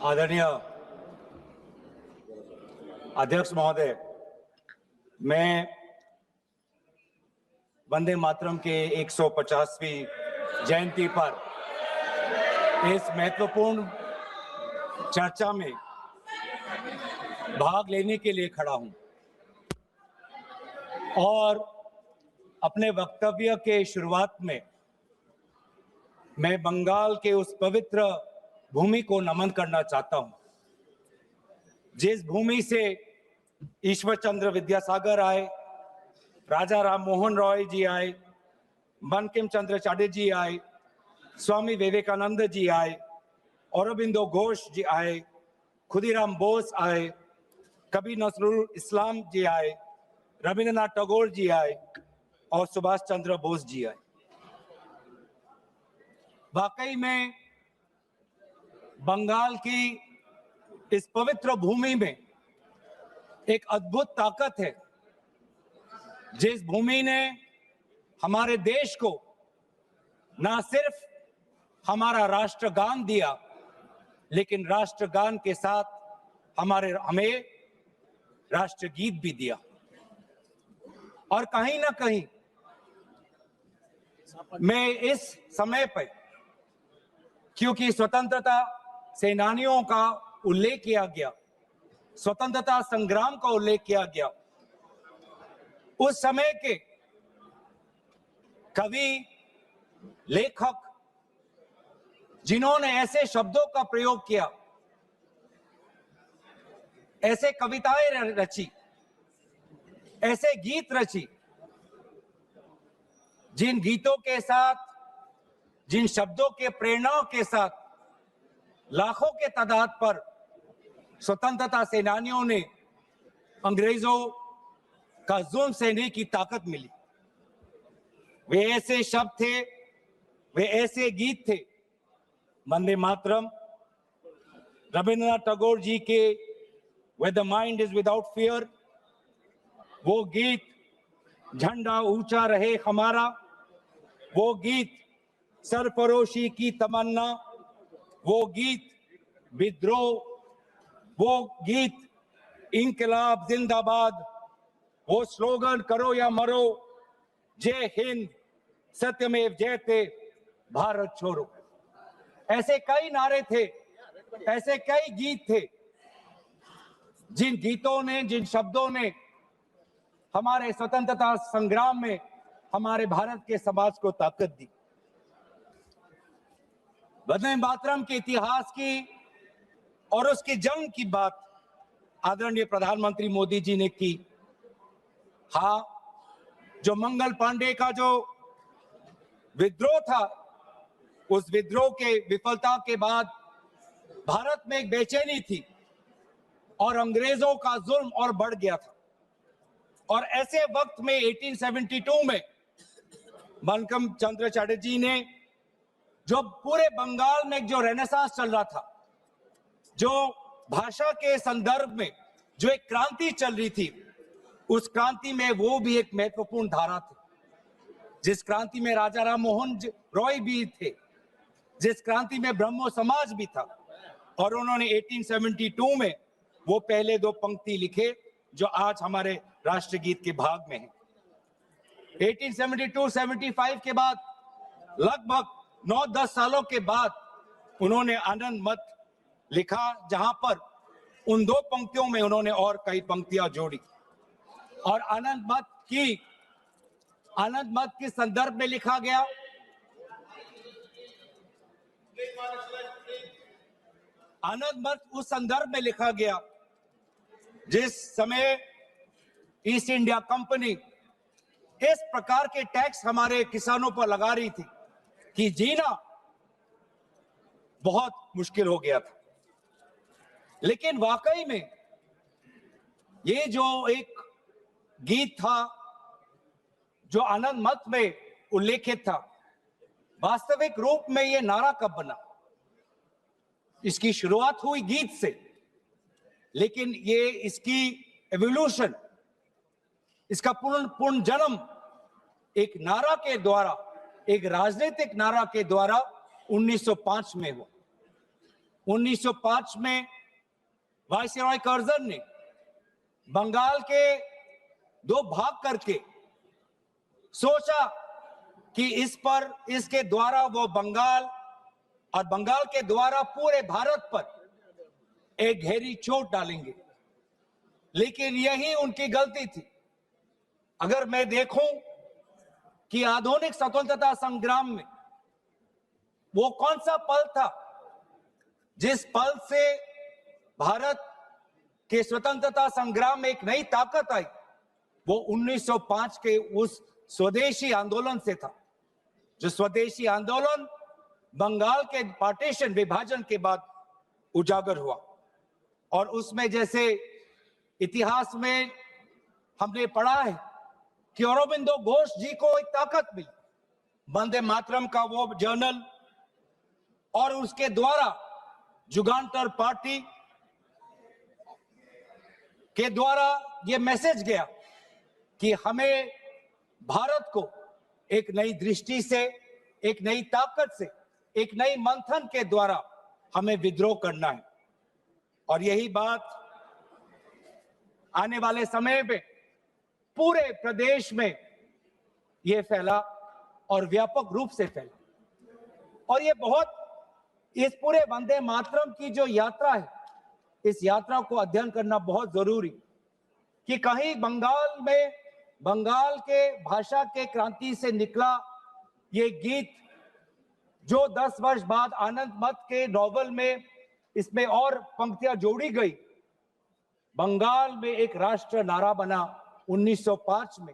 आदरणीय अध्यक्ष महोदय, मैं वंदे मातरम के 150वीं जयंती पर इस महत्वपूर्ण चर्चा में भाग लेने के लिए खड़ा हूं और अपने वक्तव्य के शुरुआत में मैं बंगाल के उस पवित्र भूमि को नमन करना चाहता हूं, जिस भूमि से ईश्वर चंद्र विद्यासागर आए, राजा राम मोहन रॉय जी आए, बंकिम चंद्र चटर्जी आए, स्वामी विवेकानंद जी आए, औरबिंदो घोष जी आए, खुदीराम बोस आए, कबीर नजरुल इस्लाम जी आए, रविंद्रनाथ टैगोर जी आए और सुभाष चंद्र बोस जी आए। वाकई में बंगाल की इस पवित्र भूमि में एक अद्भुत ताकत है, जिस भूमि ने हमारे देश को ना सिर्फ हमारा राष्ट्रगान दिया, लेकिन राष्ट्रगान के साथ हमें राष्ट्रगीत भी दिया। और कहीं ना कहीं मैं इस समय पर, क्योंकि स्वतंत्रता सेनानियों का उल्लेख किया गया, स्वतंत्रता संग्राम का उल्लेख किया गया, उस समय के कवि, लेखक जिन्होंने ऐसे शब्दों का प्रयोग किया, ऐसे कविताएं रची, ऐसे गीत रची, जिन गीतों के साथ, जिन शब्दों के प्रेरणाओं के साथ लाखों के तादाद पर स्वतंत्रता सेनानियों ने अंग्रेजों का जुल्म सहने की ताकत मिली। वे ऐसे शब्द थे, वे ऐसे गीत थे, वंदे मातरम, रविंद्रनाथ टैगोर जी के Where the mind is without fear, वो गीत झंडा ऊंचा रहे हमारा, वो गीत सरफरोशी की तमन्ना, वो गीत विद्रोह, वो गीत इंकलाब जिंदाबाद, वो स्लोगन करो या मरो, जय हिंद, सत्यमेव जयते, भारत छोड़ो। ऐसे कई नारे थे, ऐसे कई गीत थे, जिन गीतों ने, जिन शब्दों ने हमारे स्वतंत्रता संग्राम में हमारे भारत के समाज को ताकत दी। वंदे मातरम के इतिहास की और उसके जंग की बात आदरणीय प्रधानमंत्री मोदी जी ने की। हाँ, जो मंगल पांडे का जो विद्रोह था, उस विद्रोह के विफलता के बाद भारत में एक बेचैनी थी और अंग्रेजों का जुल्म और बढ़ गया था। और ऐसे वक्त में 1872 में बंकिम चंद्र चटर्जी ने, जो पूरे बंगाल में जो रेनेसांस चल रहा था, जो भाषा के संदर्भ में जो एक क्रांति चल रही थी, उस क्रांति में वो भी एक महत्वपूर्ण धारा थी, जिस क्रांति में राजा राम मोहन रॉय भी थे, जिस क्रांति में ब्रह्मो समाज भी था। और उन्होंने 1872 में वो पहले दो पंक्ति लिखे जो आज हमारे राष्ट्रगीत के भाग में है। 1872-75 के बाद लगभग 9-10 सालों के बाद उन्होंने आनंद मत लिखा, जहां पर उन दो पंक्तियों में उन्होंने और कई पंक्तियां जोड़ी। और आनंद मत के संदर्भ में लिखा गया, आनंद मत उस संदर्भ में लिखा गया जिस समय ईस्ट इंडिया कंपनी इस प्रकार के टैक्स हमारे किसानों पर लगा रही थी कि जीना बहुत मुश्किल हो गया था। लेकिन वाकई में ये जो एक गीत था, जो आनंद मत में उल्लेखित था, वास्तविक रूप में ये नारा कब बना? इसकी शुरुआत हुई गीत से, लेकिन ये इसकी एवोल्यूशन, इसका पूर्ण जन्म एक नारा के द्वारा, एक राजनीतिक नारा के द्वारा 1905 में हुआ। 1905 में वायसराय कर्जन ने बंगाल के दो भाग करके सोचा कि इसके द्वारा वो बंगाल और बंगाल के द्वारा पूरे भारत पर एक गहरी चोट डालेंगे, लेकिन यही उनकी गलती थी। अगर मैं देखूं कि आधुनिक स्वतंत्रता संग्राम में वो कौन सा पल था जिस पल से भारत के स्वतंत्रता संग्राम में एक नई ताकत आई, वो 1905 के उस स्वदेशी आंदोलन से था। जो स्वदेशी आंदोलन बंगाल के पार्टीशन विभाजन के बाद उजागर हुआ, और उसमें जैसे इतिहास में हमने पढ़ा है कि अरबिंदो घोष जी को एक ताकत मिली, वंदे मातरम का वो जर्नल, और उसके द्वारा जुगांतर पार्टी के द्वारा ये मैसेज गया कि हमें भारत को एक नई दृष्टि से, एक नई ताकत से, एक नई मंथन के द्वारा हमें विद्रोह करना है। और यही बात आने वाले समय में पूरे प्रदेश में ये फैला और व्यापक रूप से फैला। और ये बहुत, इस पूरे वंदे मातरम की जो यात्रा है, इस यात्रा को अध्ययन करना बहुत जरूरी, कि कहीं बंगाल में, बंगाल के भाषा के क्रांति से निकला ये गीत जो 10 वर्ष बाद आनंद मत के नॉवल में इसमें और पंक्तियां जोड़ी गई, बंगाल में एक राष्ट्र नारा बना 1905 में,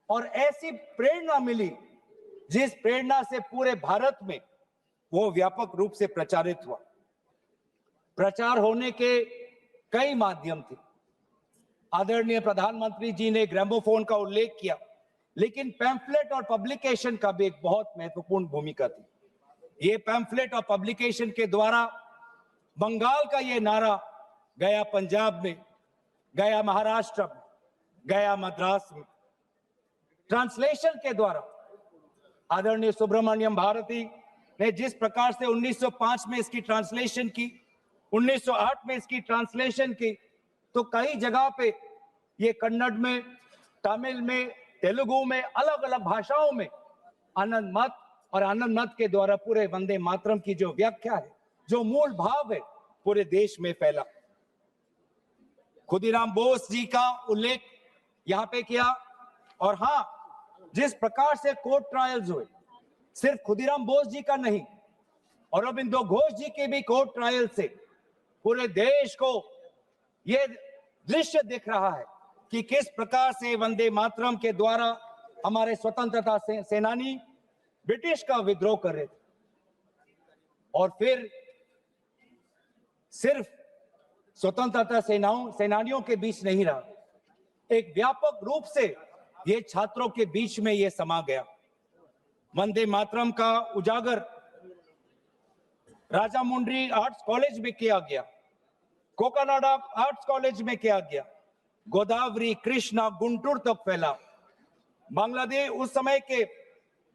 और ऐसी प्रेरणा मिली जिस प्रेरणा से पूरे भारत में वो व्यापक रूप से प्रचारित हुआ। प्रचार होने के कई माध्यम थे। आदरणीय प्रधानमंत्री जी ने ग्रामोफोन का उल्लेख किया, लेकिन पैम्फलेट और पब्लिकेशन का भी एक बहुत महत्वपूर्ण भूमिका थी। ये पैम्फलेट और पब्लिकेशन के द्वारा बंगाल का ये नारा गया पंजाब में, गया महाराष्ट्र में, गया मद्रास में। ट्रांसलेशन के द्वारा आदरणीय सुब्रमण्यम भारती ने जिस प्रकार से 1905 में इसकी ट्रांसलेशन की, 1908 में इसकी ट्रांसलेशन की, तो कई जगह पे ये कन्नड़ में, तमिल में, तेलुगु में, अलग अलग भाषाओं में आनंद मत और आनंद मत के द्वारा पूरे वंदे मातरम की जो व्याख्या है, जो मूल भाव है, पूरे देश में फैला। खुदीराम बोस जी का उल्लेख यहां पे किया, और हां, जिस प्रकार से कोर्ट ट्रायल्स हुए, सिर्फ खुदीराम बोस जी का नहीं, अरबिंदो घोष जी के भी कोर्ट ट्रायल से पूरे देश को यह दृश्य दिख रहा है कि किस प्रकार से वंदे मातरम के द्वारा हमारे स्वतंत्रता सेनानी ब्रिटिश का विद्रोह कर रहे थे। और फिर सिर्फ स्वतंत्रता सेनानियों के बीच नहीं रहा, एक व्यापक रूप से ये छात्रों के बीच में ये समा गया। वंदे मातरम का उजागर राजामुंड्री आर्ट्स कॉलेज में किया गया, कोकानाडा आर्ट्स कॉलेज में किया गया, गोदावरी, कृष्णा, गुंटूर तक फैला, बांग्लादेश उस समय के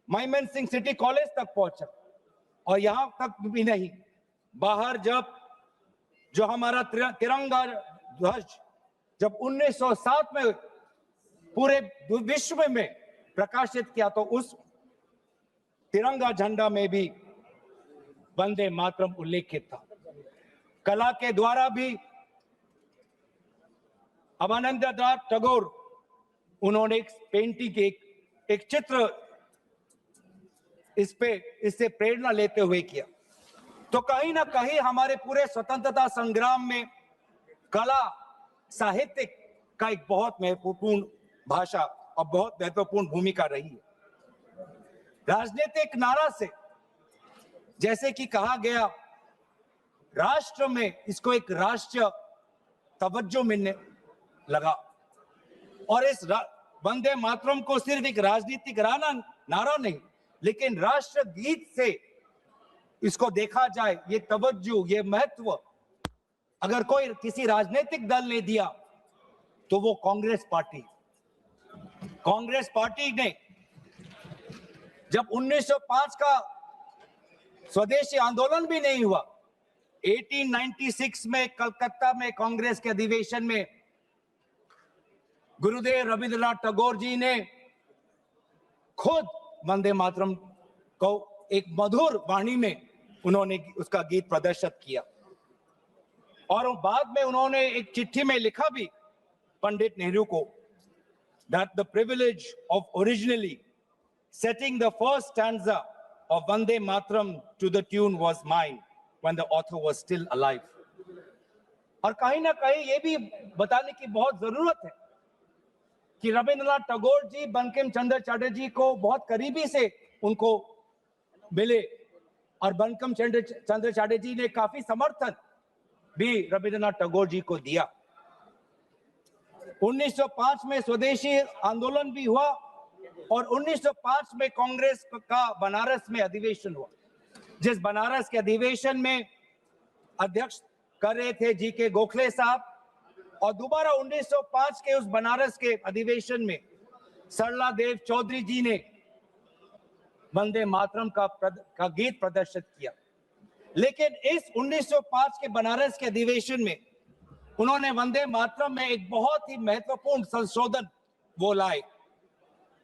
मयमन सिंह सिटी कॉलेज तक पहुंचा, और यहां तक भी नहीं, बाहर जब जो हमारा तिरंगा ध्वज जब 1907 में पूरे विश्व में प्रकाशित किया, तो उस तिरंगा झंडा में भी वंदे मातरम उल्लेखित था। कला के द्वारा भी अवनिंद्रनाथ टैगोर, उन्होंने एक पेंटिंग, एक चित्र इससे प्रेरणा लेते हुए किया। तो कहीं ना कहीं हमारे पूरे स्वतंत्रता संग्राम में कला, साहित्य का एक बहुत महत्वपूर्ण भाषा और बहुत महत्वपूर्ण भूमिका रही है। राजनीतिक नारा से, जैसे कि कहा गया, राष्ट्र में इसको एक राष्ट्रीय तवज्जो मिलने लगा, और इस वंदे मातरम को सिर्फ एक राजनीतिक नारा नहीं, लेकिन राष्ट्र गीत से इसको देखा जाए, ये तवज्जो, ये महत्व अगर कोई किसी राजनीतिक दल ने दिया तो वो कांग्रेस पार्टी। कांग्रेस पार्टी ने जब 1905 का स्वदेशी आंदोलन भी नहीं हुआ, 1896 में कलकत्ता में कांग्रेस के अधिवेशन में गुरुदेव रविंद्रनाथ टैगोर जी ने खुद वंदे मातरम को एक मधुर वाणी में उन्होंने उसका गीत प्रदर्शित किया। और बाद में उन्होंने एक चिट्ठी में लिखा भी पंडित नेहरू को, that the privilege of originally setting the first stanza of Vande Mataram to the tune was mine when the author was still alive. और कहीं ना कहीं ये भी बताने की बहुत जरूरत है कि रविंद्रनाथ टैगोर जी बंकिम चंद्र चटर्जी को बहुत करीबी से उनको मिले और बंकिम चंद्र चटर्जी ने काफी समर्थन भी रविंद्रनाथ टैगोर जी को दिया। 1905 में स्वदेशी आंदोलन भी हुआ और 1905 में कांग्रेस का बनारस में अधिवेशन हुआ, जिस बनारस के अधिवेशन में अध्यक्ष कर रहे थे जी.के. गोखले साहब। और दोबारा 1905 के उस बनारस के अधिवेशन में सरला देव चौधरी जी ने वंदे मातरम का गीत प्रदर्शित किया। लेकिन इस 1905 के बनारस के अधिवेशन में उन्होंने वंदे मातरम में एक बहुत ही महत्वपूर्ण संशोधन वो लाए।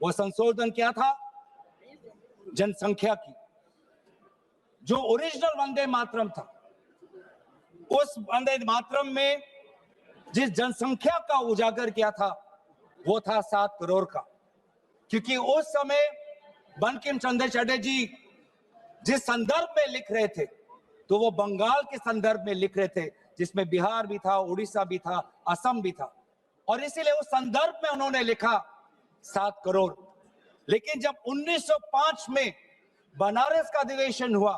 वो संशोधन क्या था? जनसंख्या की। जो ओरिजिनल वंदे मातरम था, उस वंदे मातरम में जिस जनसंख्या का उजागर किया था वो था 7 करोड़ का। क्योंकि उस समय बंकिम चंद्र चटर्जी जिस संदर्भ में लिख रहे थे तो वो बंगाल के संदर्भ में लिख रहे थे, जिसमें बिहार भी था, उड़ीसा भी था, असम भी था, और इसीलिए उस संदर्भ में उन्होंने लिखा 7 करोड़। लेकिन जब 1905 में बनारस का अधिवेशन हुआ,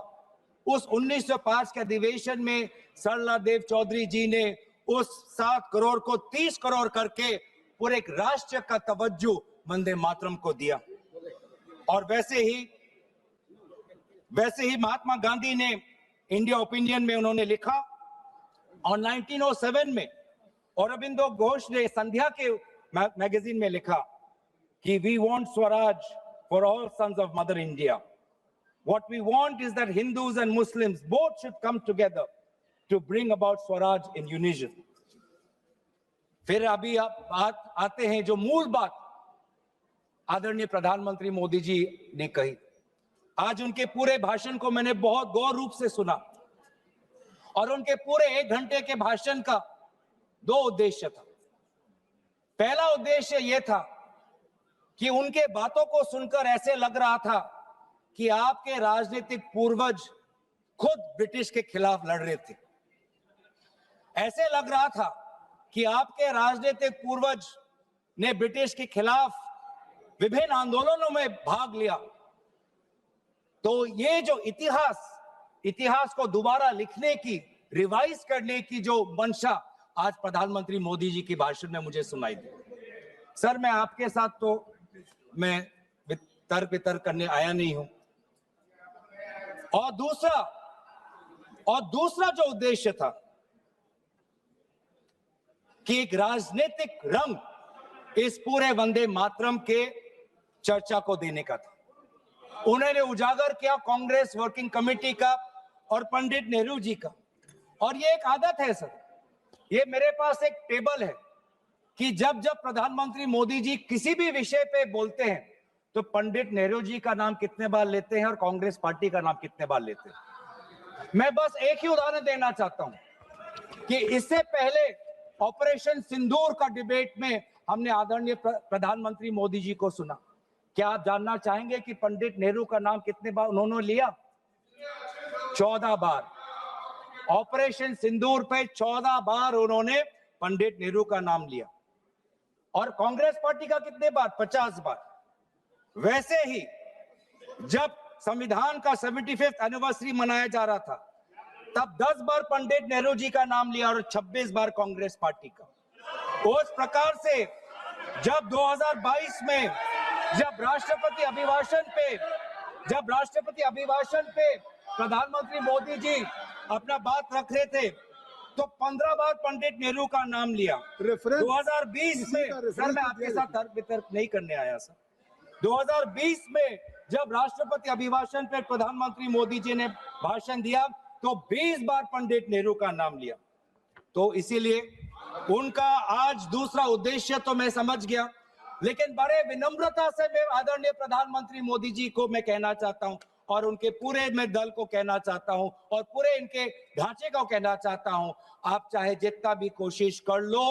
उस 1905 के अधिवेशन में सरला देव चौधरी जी ने उस 7 करोड़ को 30 करोड़ करके पूरे एक राष्ट्र का तवज्जो वंदे मातरम को दिया। और वैसे ही महात्मा गांधी ने इंडिया ओपिनियन में उन्होंने लिखा, और 1907 में औरबिंदो घोष ने संध्या के मैगजीन में लिखा कि we want Swaraj for all sons of mother India. What we want is that Hindus and Muslims both should come together to bring about Swaraj in unison. फिर अभी आप आते हैं जो मूल बात आदरणीय प्रधानमंत्री मोदी जी ने कही। आज उनके पूरे भाषण को मैंने बहुत गौर रूप से सुना, और उनके पूरे 1 घंटे के भाषण का 2 उद्देश्य था। पहला उद्देश्य यह था कि उनके बातों को सुनकर ऐसे लग रहा था कि आपके राजनीतिक पूर्वज खुद ब्रिटिश के खिलाफ लड़ रहे थे। ऐसे लग रहा था कि आपके राजनीतिक पूर्वज ने ब्रिटिश के खिलाफ विभिन्न आंदोलनों में भाग लिया। तो ये जो इतिहास को दोबारा लिखने की, रिवाइज करने की जो मंशा आज प्रधानमंत्री मोदी जी की भाषण में मुझे सुनाई दी। सर, मैं आपके साथ तो मैं तर्क वितर्क करने आया नहीं हूं। और दूसरा जो उद्देश्य था कि एक राजनीतिक रंग इस पूरे वंदे मातरम के चर्चा को देने का था। उन्होंने उजागर किया कांग्रेस वर्किंग कमेटी का और पंडित नेहरू जी का। और ये एक आदत है सर, ये मेरे पास एक टेबल है कि जब प्रधानमंत्री मोदी जी किसी भी विषय पे बोलते हैं तो पंडित नेहरू जी का नाम कितने बार लेते हैं और कांग्रेस पार्टी का नाम कितने बार लेते हैं। मैं बस एक ही उदाहरण देना चाहता हूं कि इससे पहले ऑपरेशन सिंदूर का डिबेट में हमने आदरणीय प्रधानमंत्री मोदी जी को सुना। क्या आप जानना चाहेंगे कि पंडित नेहरू का नाम कितने बार उन्होंने लिया? 14 बार। ऑपरेशन सिंदूर पे 14 बार उन्होंने पंडित नेहरू का नाम लिया। और कांग्रेस पार्टी का कितने बार? 50 बार। वैसे ही जब संविधान का 75th एनिवर्सरी मनाया जा रहा था तब 10 बार पंडित नेहरू जी का नाम लिया और 26 बार कांग्रेस पार्टी का। उस प्रकार से जब 2022 में जब राष्ट्रपति अभिभाषण पे प्रधानमंत्री मोदी जी अपना बात रख रहे थे तो 15 बार पंडित नेहरू का नाम लिया। 2020 में, सर मैं आपके साथ तर्क वितर्क नहीं करने आया सर, 2020 में जब राष्ट्रपति अभिभाषण पे प्रधानमंत्री मोदी जी ने भाषण दिया तो 20 बार पंडित नेहरू का नाम लिया। तो इसीलिए उनका आज दूसरा उद्देश्य तो मैं समझ गया, लेकिन बड़े विनम्रता से मैं आदरणीय प्रधानमंत्री मोदी जी को मैं कहना चाहता हूं और उनके पूरे मैं दल को कहना चाहता हूं और पूरे इनके ढांचे को कहना चाहता हूं, आप चाहे जितना भी कोशिश कर लो,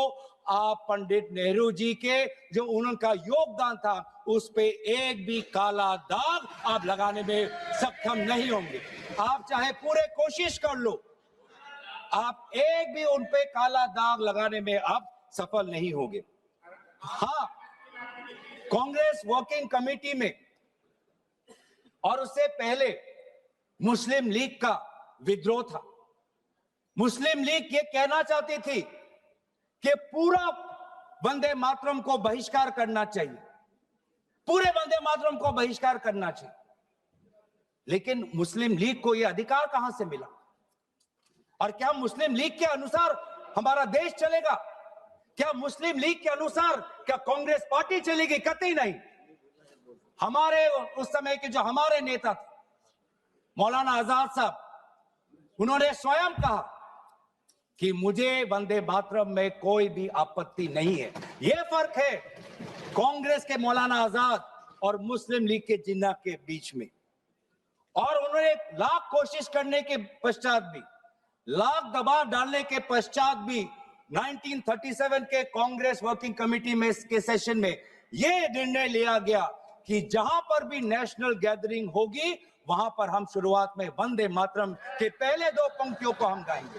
आप पंडित नेहरू जी के जो उनका योगदान था उस पे एक भी काला दाग आप लगाने में सक्षम नहीं होंगे। आप चाहे पूरे कोशिश कर लो, आप एक भी उन पे काला दाग लगाने में आप सफल नहीं होंगे। हाँ, कांग्रेस वर्किंग कमेटी में और उससे पहले मुस्लिम लीग का विद्रोह था। मुस्लिम लीग ये कहना चाहती थी कि पूरा वंदे मातरम को बहिष्कार करना चाहिए, पूरे वंदे मातरम को बहिष्कार करना चाहिए। लेकिन मुस्लिम लीग को यह अधिकार कहां से मिला? और क्या मुस्लिम लीग के अनुसार हमारा देश चलेगा? क्या मुस्लिम लीग के अनुसार क्या कांग्रेस पार्टी चलेगी? कतई नहीं। हमारे उस समय के जो हमारे नेता थे मौलाना आजाद साहब, उन्होंने स्वयं कहा कि मुझे वंदे मातरम में कोई भी आपत्ति नहीं है। यह फर्क है कांग्रेस के मौलाना आजाद और मुस्लिम लीग के जिन्ना के बीच में। और उन्होंने लाख कोशिश करने के पश्चात भी, लाख दबाव डालने के पश्चात भी 1937 के कांग्रेस वर्किंग कमेटी में के सेशन में यह निर्णय लिया गया कि जहां पर भी नेशनल गैदरिंग होगी वहां पर हम शुरुआत में वंदे मातरम के पहले दो पंक्तियों को हम गाएंगे।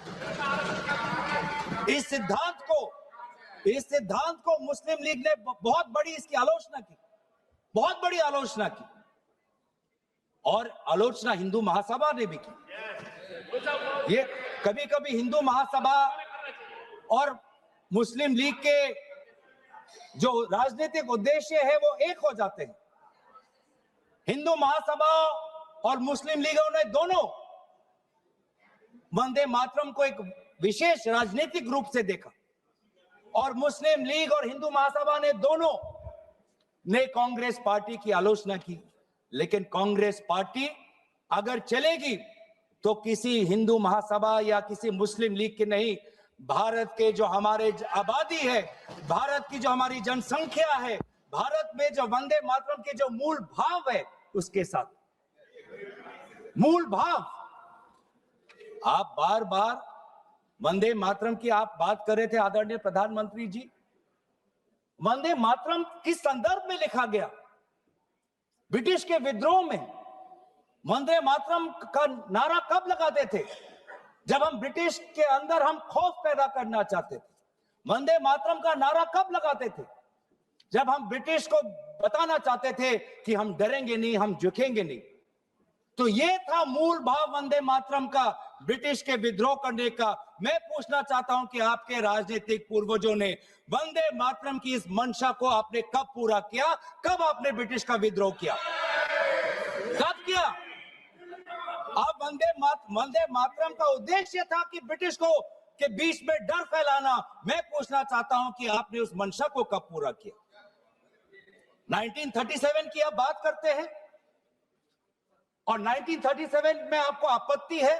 इस सिद्धांत को मुस्लिम लीग ने बहुत बड़ी इसकी आलोचना की, बहुत बड़ी आलोचना की, और आलोचना हिंदू महासभा ने भी की। ये कभी कभी हिंदू महासभा और मुस्लिम लीग के जो राजनीतिक उद्देश्य है वो एक हो जाते हैं। हिंदू महासभा और मुस्लिम लीगों ने दोनों वंदे मातरम को एक विशेष राजनीतिक रूप से देखा और मुस्लिम लीग और हिंदू महासभा ने दोनों ने कांग्रेस पार्टी की आलोचना की। लेकिन कांग्रेस पार्टी अगर चलेगी तो किसी हिंदू महासभा या किसी मुस्लिम लीग के नहीं, भारत के जो हमारे आबादी है, भारत की जो हमारी जनसंख्या है, भारत में जो वंदे मातरम के जो मूल भाव है उसके साथ मूल भाव। आप बार बार वंदे मातरम की आप बात कर रहे थे आदरणीय प्रधानमंत्री जी। वंदे मातरम किस संदर्भ में लिखा गया? ब्रिटिश के विद्रोह में वंदे मातरम का नारा कब लगाते थे? जब हम ब्रिटिश के अंदर हम खौफ पैदा करना चाहते थे। वंदे मातरम का नारा कब लगाते थे? जब हम ब्रिटिश को बताना चाहते थे कि हम डरेंगे नहीं, हम झुकेंगे नहीं। तो ये था मूल भाव वंदे मातरम का, ब्रिटिश के विद्रोह करने का। मैं पूछना चाहता हूं कि आपके राजनीतिक पूर्वजों ने वंदे मातरम की इस मंशा को आपने कब पूरा किया? कब आपने ब्रिटिश का विद्रोह किया? कब किया? अब वंदे मातरम का उद्देश्य था कि ब्रिटिश को के बीच में डर फैलाना। मैं पूछना चाहता हूं कि आपने उस मंशा को कब पूरा किया? 1937 की आप बात करते हैं और 1937 में आपको आपत्ति है,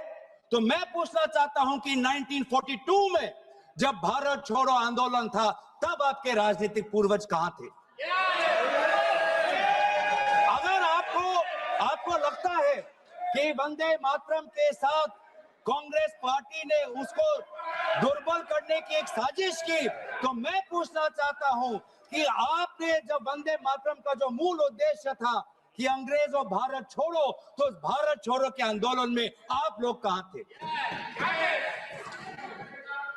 तो मैं पूछना चाहता हूं कि 1942 में जब भारत छोड़ो आंदोलन था तब आपके राजनीतिक पूर्वज कहां थे? अगर आपको लगता है कि वंदे मातरम के साथ कांग्रेस पार्टी ने उसको दुर्बल करने की एक साजिश की, तो मैं पूछना चाहता हूं कि आपने जब वंदे मातरम का जो मूल उद्देश्य था कि अंग्रेजों भारत छोड़ो, तो उस भारत छोड़ो के आंदोलन में आप लोग कहां थे?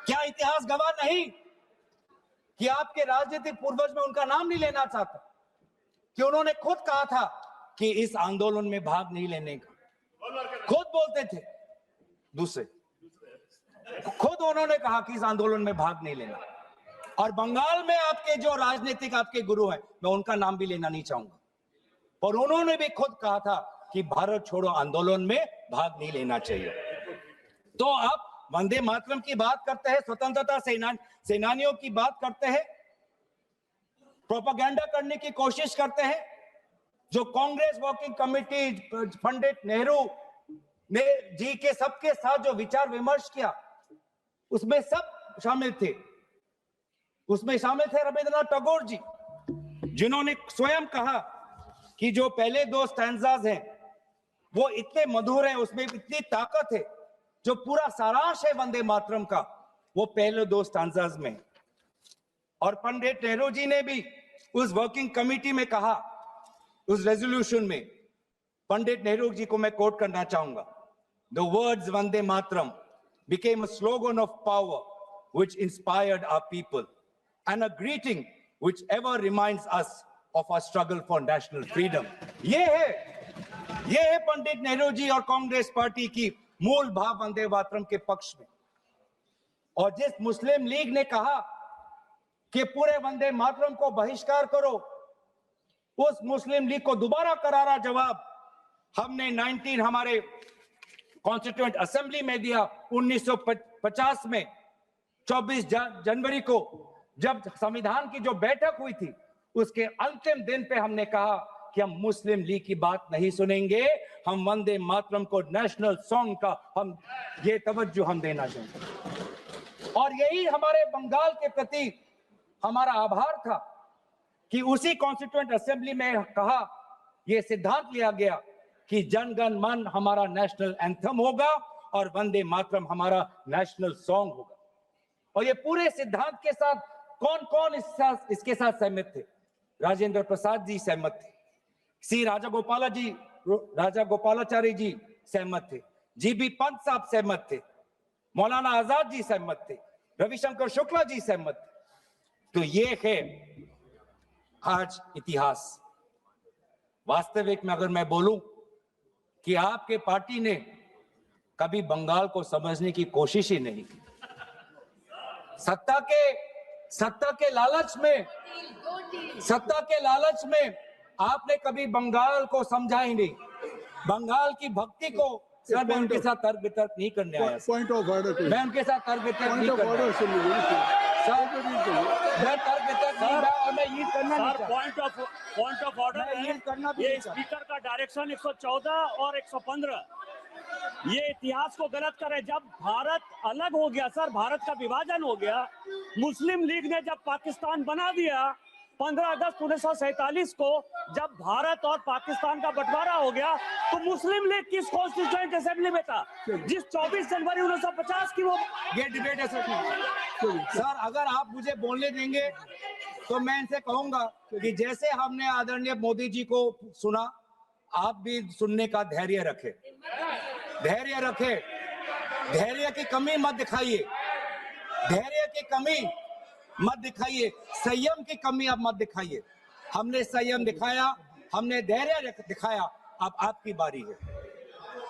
क्या इतिहास गवाह नहीं कि आपके राजनीतिक पूर्वज में उनका नाम नहीं लेना चाहता, कि उन्होंने खुद कहा था कि इस आंदोलन में भाग नहीं लेने का? खुद बोलते थे, दूसरे खुद उन्होंने कहा कि इस आंदोलन में भाग नहीं लेना। और बंगाल में आपके जो राजनीतिक आपके गुरु हैं, मैं उनका नाम भी लेना नहीं चाहूंगा, और उन्होंने भी खुद कहा था कि भारत छोड़ो आंदोलन में भाग नहीं लेना चाहिए। तो आप वंदे मातरम की बात करते हैं, स्वतंत्रता सेनानियों की बात करते हैं, प्रोपेगेंडा करने की कोशिश करते हैं। जो कांग्रेस वर्किंग कमेटी पंडित नेहरू ने जी के सबके साथ जो विचार विमर्श किया, उसमें सब शामिल थे। उसमें शामिल थे रविंद्रनाथ टैगोर जी, जिन्होंने स्वयं कहा कि जो पहले दो स्टैंजाज हैं वो इतने मधुर हैं, उसमें इतनी ताकत है, जो पूरा सारांश है वंदे मातरम का वो पहले दो स्टैंजाज में। और पंडित नेहरू जी ने भी उस वर्किंग कमेटी में कहा, उस रेजोल्यूशन में, पंडित नेहरू जी को मैं कोट करना चाहूंगा, the words Vande Mataram became a slogan of power which inspired our people and a greeting which ever reminds us of our struggle for national freedom. ये है पंडित नेहरू जी और कांग्रेस पार्टी की मूल भाव वंदे मातरम के पक्ष में। और जिस मुस्लिम लीग ने कहा कि पूरे वंदे मातरम को बहिष्कार करो, उस मुस्लिम लीग को दोबारा करारा जवाब हमने हमारे कॉन्स्टिट्यूएंट असेंबली में दिया 1950 में 24 जनवरी को, जब संविधान की जो बैठक हुई थी उसके अंतिम दिन पे हमने कहा कि हम मुस्लिम लीग की बात नहीं सुनेंगे, हम वंदे मातरम को नेशनल सॉन्ग का हम ये तवज्जो हम देना चाहेंगे। और यही हमारे बंगाल के प्रति हमारा आभार था कि उसी कॉन्स्टिट्यूएंट असेंबली में कहा, यह सिद्धांत लिया गया कि जन गण मन हमारा नेशनल एंथम होगा और वंदे मातरम हमारा नेशनल सॉन्ग होगा। और ये पूरे सिद्धांत के साथ कौन कौन इसके साथ सहमत थे? राजेंद्र प्रसाद जी सहमत थे, सी राजागोपालाचारी जी सहमत थे, जीबी पंत साहब सहमत थे, मौलाना आजाद जी सहमत थे, रविशंकर शुक्ला जी सहमत थे। तो ये है आज इतिहास। वास्तविक में अगर मैं बोलूं कि आपके पार्टी ने कभी बंगाल को समझने की कोशिश ही नहीं की। सत्ता के लालच में आपने कभी बंगाल को समझा ही नहीं। बंगाल की भक्ति को सर, मैं उनके साथ तर्क वितर्क नहीं करने आया। पॉइंट ऑफ ऑर्डर, मैं उनके साथ तर्क वितर्क नहीं करने आया। मैं तर्क वितर्क नहीं और मैं ये करना नहीं चाहता। पॉइंट ऑफ ऑर्डर ये स्पीकर का डायरेक्शन 114 और 115 ये इतिहास को गलत करे। जब भारत अलग हो गया सर, भारत का विभाजन हो गया, मुस्लिम लीग ने जब पाकिस्तान बना दिया 15 अगस्त 1947 को, जब भारत और पाकिस्तान का बंटवारा हो गया, तो मुस्लिम लीग किस कॉन्स्टिट्यूएंट असेंबली में था जिस 24 जनवरी 1950 की वो ये डिबेट है सर। अगर आप मुझे बोलने देंगे तो मैं इनसे कहूंगा कि जैसे हमने आदरणीय मोदी जी को सुना, आप भी सुनने का धैर्य रखें। धैर्य की कमी मत दिखाइए, संयम की कमी अब मत दिखाइए। हमने संयम दिखाया, हमने धैर्य दिखाया, अब आपकी बारी है।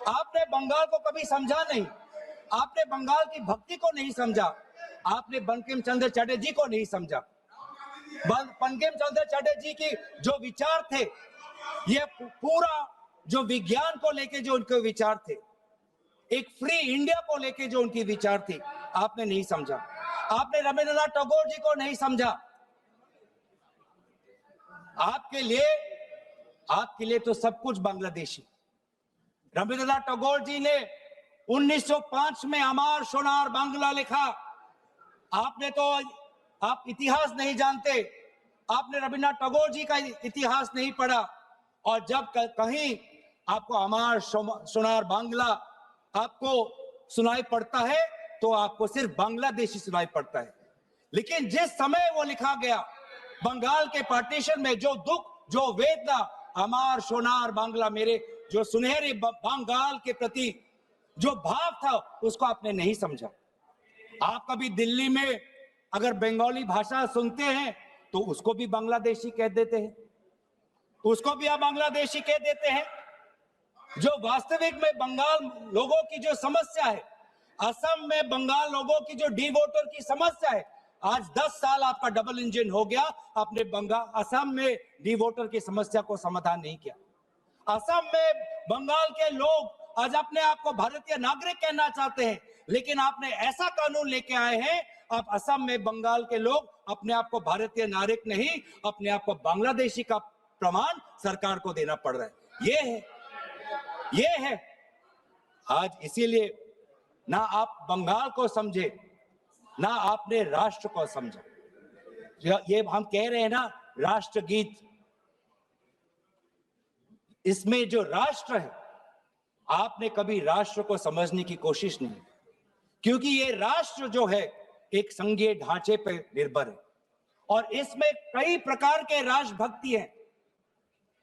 आपने बंगाल को कभी समझा नहीं, आपने बंगाल की भक्ति को नहीं समझा, आपने बंकिम चंद्र चटर्जी को नहीं समझा। बंकिम चंद्र चटर्जी की जो विचार थे, ये पूरा जो विज्ञान को लेके जो उनके विचार थे, एक फ्री इंडिया को लेके जो उनकी विचार थी, आपने नहीं समझा। आपने रविंद्रनाथ टैगोर जी को नहीं समझा। आपके लिए तो सब कुछ बांग्लादेशी। रविंद्रनाथ टैगोर जी ने 1905 में अमार सोनार बांग्ला लिखा। आप इतिहास नहीं जानते, आपने रविंद्रनाथ टैगोर जी का इतिहास नहीं पढ़ा। और जब कहीं आपको अमार सोनार बांग्ला आपको सुनाई पड़ता है तो आपको सिर्फ बांग्लादेशी सुनाई पड़ता है। लेकिन जिस समय वो लिखा गया, बंगाल के पार्टीशन में जो दुख, जो वेदना, अमार सोनार बांग्ला, मेरे जो सुनहरे बंगाल के प्रति जो भाव था, उसको आपने नहीं समझा। आप कभी दिल्ली में अगर बंगाली भाषा सुनते हैं तो उसको भी बांग्लादेशी कह देते हैं, उसको भी आप बांग्लादेशी कह देते हैं। जो वास्तविक में बंगाल लोगों की जो समस्या है, असम में बंगाल लोगों की जो डी वोटर की समस्या है, आज 10 साल आपका डबल इंजन हो गया, आपने असम में डी वोटर की समस्या को समाधान नहीं किया। असम में बंगाल के लोग आज अपने आप को भारतीय नागरिक कहना चाहते हैं, लेकिन आपने ऐसा कानून लेके आए हैं, अब असम में बंगाल के लोग अपने आप को भारतीय नागरिक नहीं, अपने आप को बांग्लादेशी का प्रमाण सरकार को देना पड़ रहा है। ये है आज इसीलिए ना आप बंगाल को समझे, ना आपने राष्ट्र को समझा। ये हम कह रहे हैं ना राष्ट्रगीत, इसमें जो राष्ट्र है, आपने कभी राष्ट्र को समझने की कोशिश नहीं, क्योंकि ये राष्ट्र जो है एक संघीय ढांचे पर निर्भर है और इसमें कई प्रकार के राष्ट्रभक्ति हैं।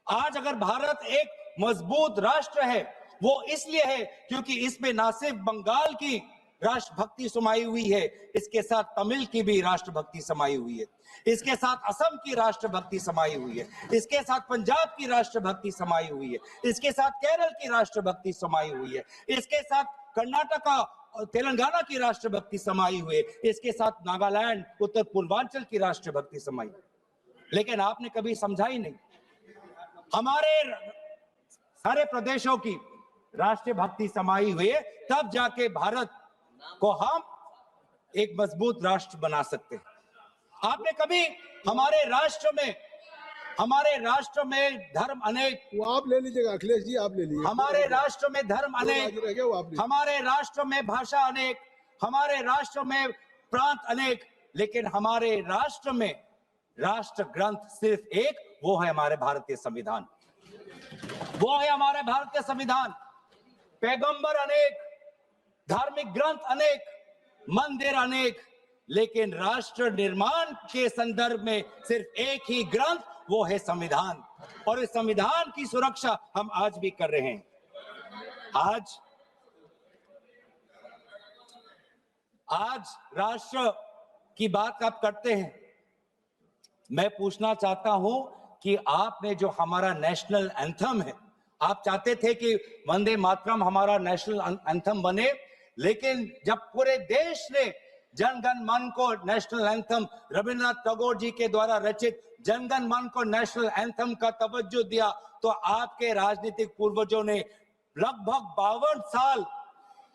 आज अगर भारत एक मजबूत राष्ट्र है, वो इसलिए है क्योंकि इसमें ना सिर्फ बंगाल की राष्ट्रभक्ति समाई हुई है, इसके साथ तमिल की भी राष्ट्रभक्ति समाई हुई है, इसके साथ असम की राष्ट्रभक्ति समाई हुई है, इसके साथ पंजाब की राष्ट्रभक्ति समाई हुई है, इसके साथ केरल की राष्ट्रभक्ति समाई हुई है, इसके साथ कर्नाटका तेलंगाना की राष्ट्रभक्ति समाई हुई है, इसके साथ नागालैंड उत्तर पूर्वांचल की राष्ट्रभक्ति समाई। लेकिन आपने कभी समझा ही नहीं। हमारे सारे प्रदेशों की राष्ट्रीय भक्ति समाई हुई है, तब जाके भारत को हम एक मजबूत राष्ट्र बना सकते हैं। आपने कभी हमारे राष्ट्र में धर्म अनेक, वो आप ले लीजिएगा अखिलेश जी, आप ले लीजिए। हमारे राष्ट्र में धर्म अनेक, हमारे राष्ट्र में भाषा अनेक, हमारे राष्ट्र में प्रांत अनेक, लेकिन हमारे राष्ट्र में राष्ट्र ग्रंथ सिर्फ एक, वो है हमारे भारतीय संविधान। वो है हमारे भारतीय संविधान। पैगंबर अनेक, धार्मिक ग्रंथ अनेक, मंदिर अनेक, लेकिन राष्ट्र निर्माण के संदर्भ में सिर्फ एक ही ग्रंथ, वो है संविधान। और इस संविधान की सुरक्षा हम आज भी कर रहे हैं। आज राष्ट्र की बात आप करते हैं, मैं पूछना चाहता हूं कि आपने जो हमारा नेशनल एंथम है, आप चाहते थे कि वंदे मातरम हमारा नेशनल एंथम बने, लेकिन जब पूरे देश ने जन गण मन को नेशनल एंथम, रविंद्रनाथ टैगोर जी के द्वारा रचित जन गण मन को नेशनल एंथम का तवज्जो दिया, तो आपके राजनीतिक पूर्वजों ने लगभग 52 साल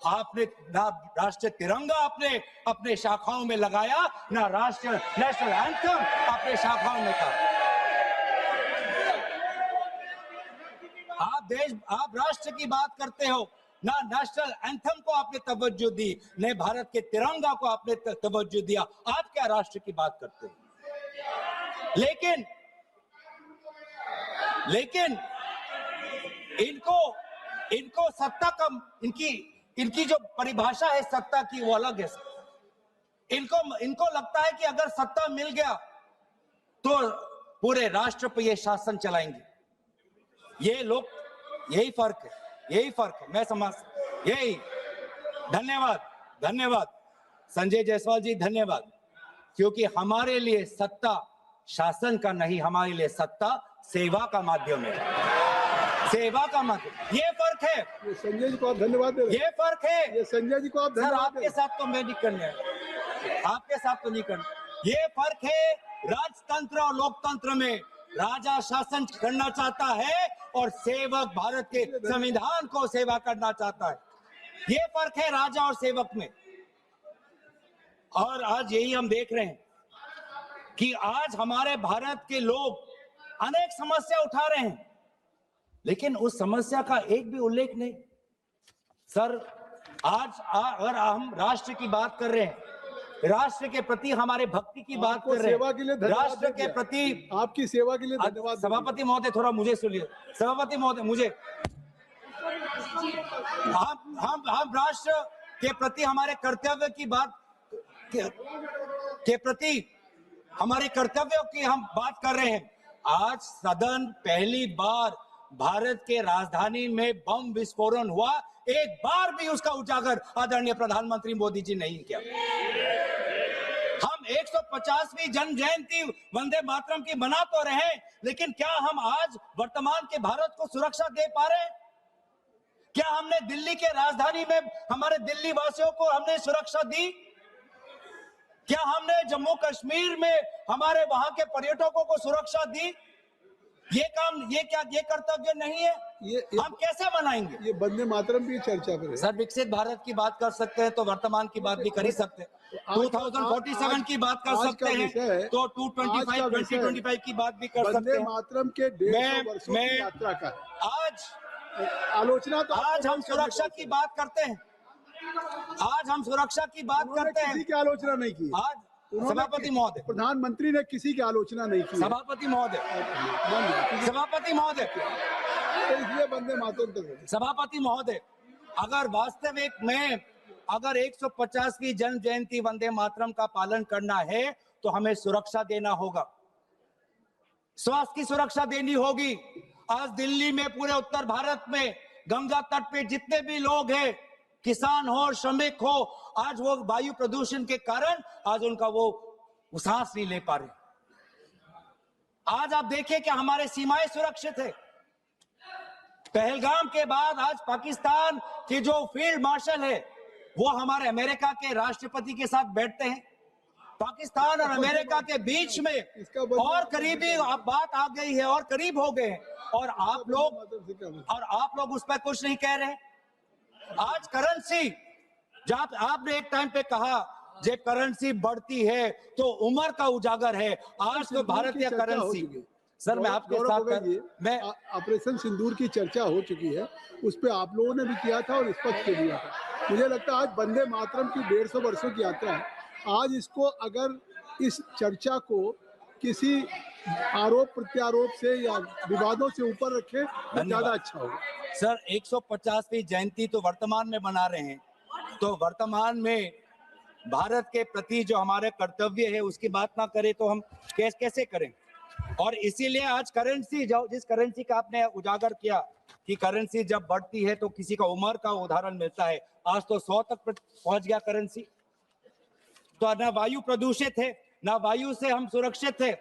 आपने ना राष्ट्रीय तिरंगा आपने अपने शाखाओं में लगाया, ना राष्ट्रीय नेशनल एंथम अपने शाखाओं में था। आप राष्ट्र की बात करते हो, ना नेशनल एंथम को आपने तवज्जो दी, न भारत के तिरंगा को आपने तवज्जो दिया। आप क्या राष्ट्र की बात करते हो? लेकिन इनको सत्ता का, इनकी जो परिभाषा है सत्ता की, वो अलग है। इनको लगता है कि अगर सत्ता मिल गया तो पूरे राष्ट्र पर ये शासन चलाएंगे। ये लोग, यही फर्क है। मैं समझ, यही। धन्यवाद संजय जायसवाल जी, धन्यवाद। क्योंकि हमारे लिए सत्ता शासन का नहीं, हमारे लिए सत्ता सेवा का माध्यम है, सेवा का माध्यम। ये फर्क है। ये संजय जी को आप धन्यवाद दे रहे हैं। ये फर्क है। ये संजय जी को आप धन्यवाद। आपके साथ तो मैं नहीं करना है, आपके साथ तो नहीं करना। ये फर्क है। राजतंत्र और लोकतंत्र में राजा शासन करना चाहता है और सेवक भारत के संविधान को सेवा करना चाहता है। ये फर्क है राजा और सेवक में। और आज यही हम देख रहे हैं कि आज हमारे भारत के लोग अनेक समस्या उठा रहे हैं, लेकिन उस समस्या का एक भी उल्लेख नहीं। सर, आज अगर हम राष्ट्र की बात कर रहे हैं, राष्ट्र के प्रति हमारे भक्ति की बात कर रहे हैं, राष्ट्र के प्रति आपकी सेवा के लिए धन्यवाद। सभापति महोदय, थोड़ा मुझे सुनिए। सभापति महोदय, मुझे हम राष्ट्र के प्रति हमारे कर्तव्य की बात के प्रति हमारे कर्तव्यों की हम बात कर रहे हैं। आज सदन पहली बार भारत के राजधानी में बम विस्फोरण हुआ, एक बार भी उसका उजागर आदरणीय प्रधानमंत्री मोदी जी नहीं किया। हम 150वीं जन्म जयंती वंदे मातरम की मना तो रहे, लेकिन क्या हम आज वर्तमान के भारत को सुरक्षा दे पा रहे हैं? क्या हमने दिल्ली के राजधानी में हमारे दिल्ली वासियों को हमने सुरक्षा दी? क्या हमने जम्मू कश्मीर में हमारे वहां के पर्यटकों को सुरक्षा दी? ये कर्तव्य नहीं है? हम कैसे मनाएंगे? ये वंदे मातरम की चर्चा करें। सर, विकसित भारत की बात कर सकते हैं तो वर्तमान की बात भी कर ही सकते हैं। 2047 की बात कर सकते हैं तो 2025 की बात भी कर सकते हैं। वंदे मातरम के 150 वर्षों की यात्रा का आज आलोचना तो आज हम सुरक्षा की बात करते हैं, आज हम सुरक्षा की बात उन्होंने करते किसी हैं। की आलोचना नहीं की। आज उन्होंने सभापति महोदय, प्रधानमंत्री ने किसी की आलोचना नहीं की है। सभापति महोदय, सभापति महोदय, तो इसलिए वंदे मातरम तक है। सभापति महोदय, अगर वास्तविक में अगर 150वीं जन्म जयंती वंदे मातरम का पालन करना है तो हमें सुरक्षा देना होगा, स्वास्थ्य की सुरक्षा देनी होगी। आज दिल्ली में, पूरे उत्तर भारत में, गंगा तट पे जितने भी लोग हैं, किसान हो, श्रमिक हो, आज वो वायु प्रदूषण के कारण आज उनका वो सांस नहीं ले पा रहे। आज आप देखिए कि हमारे सीमाएं सुरक्षित है। पहलगाम के बाद आज पाकिस्तान के जो फील्ड मार्शल है वो हमारे अमेरिका के राष्ट्रपति के साथ बैठते हैं। पाकिस्तान और अमेरिका के बीच में और करीबी अब बात आ गई है और करीब हो गए हैं, और आप लोग उस पर कुछ नहीं कह रहे। आज करेंसी, जब आपने एक टाइम पे कहा जब करेंसी बढ़ती है तो उम्र का उजागर है, आज तो भारतीय करेंसी। सर मैं आपके साथ मैं ऑपरेशन सिंदूर की चर्चा हो चुकी है, उस पे आप लोगों ने भी किया था और स्पष्ट कर दिया था। मुझे लगता है आज वंदे मातरम की 150 वर्षों की यात्रा है, आज इसको अगर इस चर्चा को किसी आरोप प्रत्यारोप से या विवादों से ऊपर रखे तो ज्यादा अच्छा होगा। सर 150वीं जयंती तो वर्तमान में मना रहे हैं, तो वर्तमान में भारत के प्रति जो हमारे कर्तव्य है उसकी बात ना करें तो हम कैसे करें। और इसीलिए आज करेंसी, जिस करेंसी का आपने उजागर किया कि करेंसी जब बढ़ती है तो किसी का उम्र का उदाहरण मिलता है, आज तो 100 तक पहुंच गया करेंसी। तो ना वायु प्रदूषित है, ना वायु से हम सुरक्षित है,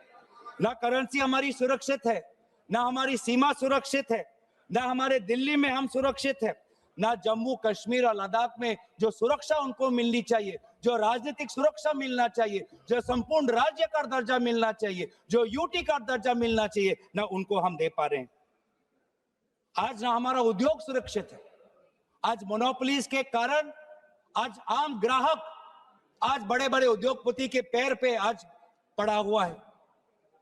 ना करेंसी हमारी सुरक्षित है, ना हमारी सीमा सुरक्षित है, ना हमारे दिल्ली में हम सुरक्षित है, ना जम्मू कश्मीर और लद्दाख में जो सुरक्षा उनको मिलनी चाहिए, जो राजनीतिक सुरक्षा मिलना चाहिए, जो संपूर्ण राज्य का दर्जा मिलना चाहिए, जो यूटी का दर्जा मिलना चाहिए, ना उनको हम दे पा रहे हैं। आज ना हमारा उद्योग सुरक्षित है। आज मोनोपोलीज के कारण आज आम ग्राहक आज बड़े बड़े उद्योगपति के पैर पे आज पड़ा हुआ है।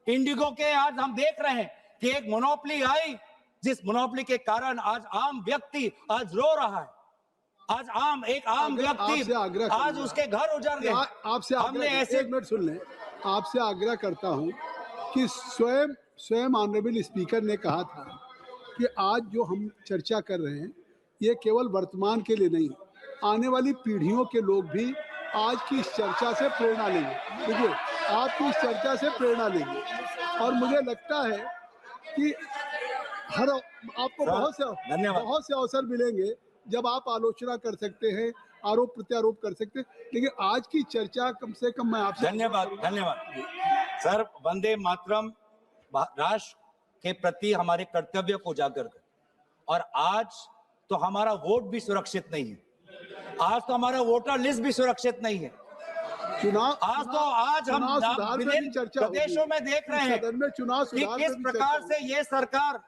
इंडिगो के आज हम देख रहे हैं कि एक मोनोपोली आई, जिस मोनोपोली के कारण आज आम व्यक्ति आज रो रहा है। आज एक आम व्यक्ति आज उसके घर उजड़ गए। आपसे हमने ऐसे एक मिनट सुन लें, आपसे आग्रह करता हूं कि स्वयं ऑनरेबल स्पीकर ने कहा था कि आज जो हम चर्चा कर रहे हैं ये केवल वर्तमान के लिए नहीं, आने वाली पीढ़ियों के लोग भी आज की इस चर्चा से प्रेरणा लेंगे। देखिए, आपकी इस चर्चा से प्रेरणा लेंगे और मुझे लगता है कि आपको बहुत से अवसर मिलेंगे जब आप आलोचना कर सकते हैं, आरोप प्रत्यारोप कर सकते हैं, लेकिन आज की चर्चा कम से कम मैं आपसे धन्यवाद सर। वंदे मातरम राष्ट्र के प्रति हमारे कर्तव्य को उजागर कर, और आज तो हमारा वोट भी सुरक्षित नहीं है, आज तो हमारा वोटर लिस्ट भी सुरक्षित नहीं है। आज हम विभिन्न प्रदेशों में देख रहे हैं कि किस प्रकार से ये सरकार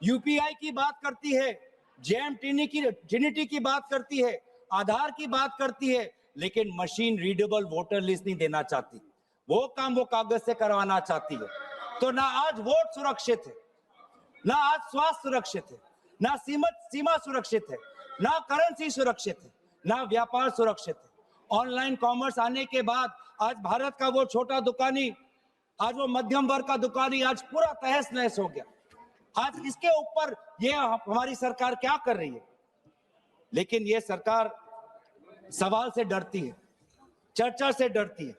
यूपीआई की बात करती है, जेम ट्रिनिटी की बात करती है, आधार की बात करती है, लेकिन मशीन रीडेबल वोटर लिस्ट नहीं देना चाहती। वो काम वो कागज से करवाना चाहती है। तो ना आज वोट सुरक्षित है, ना आज स्वास्थ्य सुरक्षित है, ना सीमा सुरक्षित है, ना करेंसी सुरक्षित है, ना व्यापार सुरक्षित है। ऑनलाइन कॉमर्स आने के बाद आज भारत का वो छोटा दुकानी, आज वो मध्यम वर्ग का दुकानी आज पूरा तहस नहस हो गया। आज इसके ऊपर ये हमारी सरकार क्या कर रही है? लेकिन ये सरकार सवाल से डरती है, चर्चा से डरती है,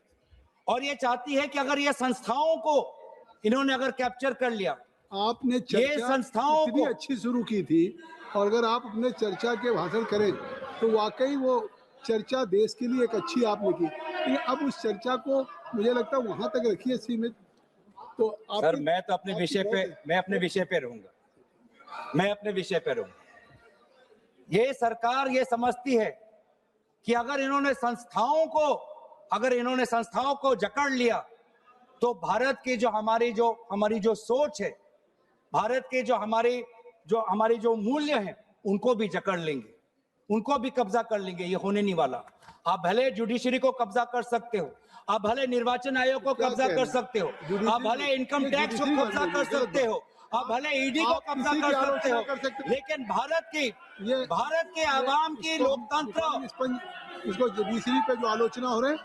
और ये चाहती है कि अगर ये संस्थाओं को इन्होंने अगर कैप्चर कर लिया, आपने चर्चा संस्थाओं इतनी अच्छी शुरू की थी, और अगर आप अपने चर्चा के भाषण करें तो वाकई वो चर्चा देश के लिए एक अच्छी आपने की, लेकिन अब उस चर्चा को मुझे लगता है वहां तक रखिए सीमित। तो सर मैं तो अपने विषय पे रहूंगा, मैं अपने विषय पे रहूंगा। ये सरकार ये समझती है कि अगर इन्होंने संस्थाओं को जकड़ लिया तो भारत की हमारी जो सोच है, भारत के जो हमारी जो मूल्य हैं, उनको भी जकड़ लेंगे, उनको भी कब्जा कर लेंगे। ये होने नहीं वाला। आप भले जुडिशरी को कब्जा कर सकते हो, आप भले निर्वाचन आयोग को कब्जा कर सकते हो, आप भले इनकम टैक्स को कब्जा कर सकते हो, आप भले ईडी को आप कब्जा किसी कर की सकते आलोचना हो, कर सकते हो। लेकिन भारत के आवाम की इसको लोकतंत्र, इसको जुडिशरी पे जो आलोचना हो रहे हैं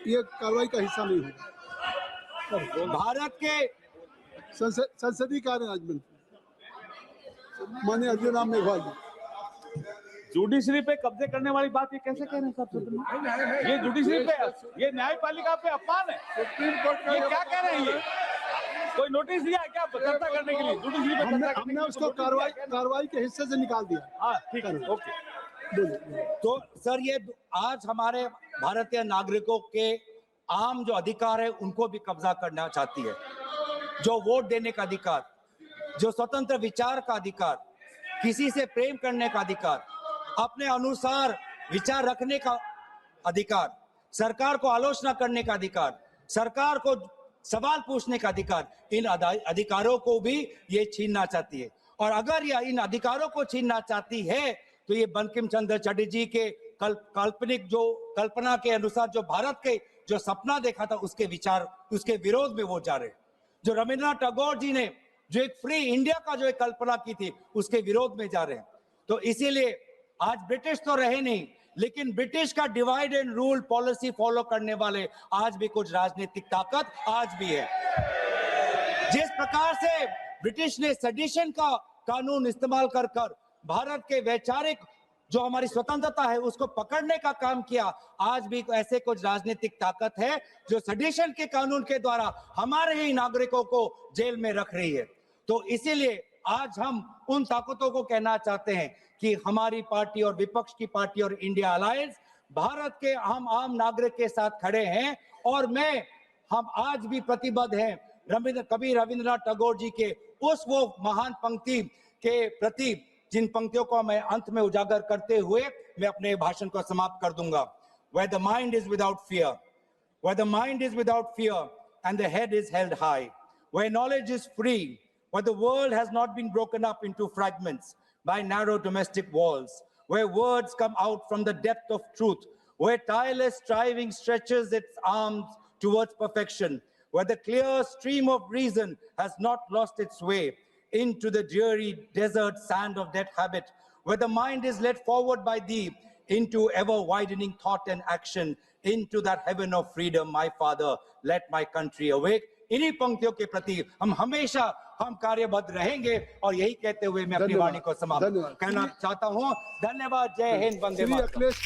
ये कार्रवाई का हिस्सा नहीं होगा। भारत के संसदीय कार्य राज्य मंत्री माननीय अर्जुन राम मेघवाल जी, जुडिशरी पे कब्जे करने वाली बात ये कैसे कह रहे हैं साहब सदन में? ये जुडिशरी पे, ये न्यायपालिका पे अपमान है। सुप्रीम कोर्ट का ये क्या कह रहे हैं ये? कोई नोटिस दिया है क्या चर्चा करने के लिए? जुडिशरी पे चर्चा करने के हमने लिए उसको नोटिस दिया है क्या? कार्रवाई के हिस्से से निकाल दिया। हाँ ठीक है, ओके। बोलिए। तो सर ये आज हमारे भारतीय नागरिकों के आम जो अधिकार है उनको भी कब्जा करना चाहती है। जो वोट देने का अधिकार, जो स्वतंत्र विचार का अधिकार, किसी से प्रेम करने का अधिकार, अपने अनुसार विचार रखने का अधिकार, सरकार को आलोचना करने का अधिकार, सरकार को सवाल पूछने का अधिकार, इन अधिकारों को भी ये छीनना चाहती है। और अगर यह इन अधिकारों को छीनना चाहती है तो ये बंकिम चंद्र चटर्जी के काल्पनिक जो कल्पना के अनुसार जो भारत के जो सपना देखा था उसके विचार, उसके विरोध में वो जा रहे हैं। जो रविंद्रनाथ टैगोर जी ने जो एक फ्री इंडिया का जो एक कल्पना की थी उसके विरोध में जा रहे हैं। तो इसीलिए आज ब्रिटिश तो रहे नहीं, लेकिन ब्रिटिश का divide and rule policy follow करने वाले आज भी कुछ राजनीतिक ताकत आज भी है। जिस प्रकार से ब्रिटिश ने सेडिशन का कानून इस्तेमाल कर भारत के वैचारिक जो हमारी स्वतंत्रता है उसको पकड़ने का काम किया, आज भी ऐसे कुछ राजनीतिक ताकत है जो सेडिशन के कानून के द्वारा हमारे ही नागरिकों को जेल में रख रही है। तो इसीलिए आज हम उन ताकतों को कहना चाहते हैं कि हमारी पार्टी और विपक्ष की पार्टी और इंडिया अलायंस भारत के हम आम नागरिक के साथ खड़े हैं। और हम आज भी प्रतिबद्ध हैं कवि रविंद्रनाथ टैगोर जी के उस वो महान पंक्ति के प्रति, जिन पंक्तियों को मैं अंत में उजागर करते हुए मैं अपने भाषण को समाप्त कर दूंगा। Where the mind is without fear, where the mind is without fear and the head is held high, where knowledge is free, where the world has not been broken up into fragments by narrow domestic walls, where words come out from the depth of truth, where tireless striving stretches its arms towards perfection, where the clear stream of reason has not lost its way into the dreary desert sand of dead habit, where the mind is led forward by thee into ever-widening thought and action, into that heaven of freedom, my Father, let my country awake. इन्हीं पंक्तियों के प्रति हम कार्यबद्ध रहेंगे और यही कहते हुए मैं अपनी वाणी को समाप्त करना चाहता हूं। धन्यवाद। जय हिंद, वंदे श्री मातरम। अखिलेश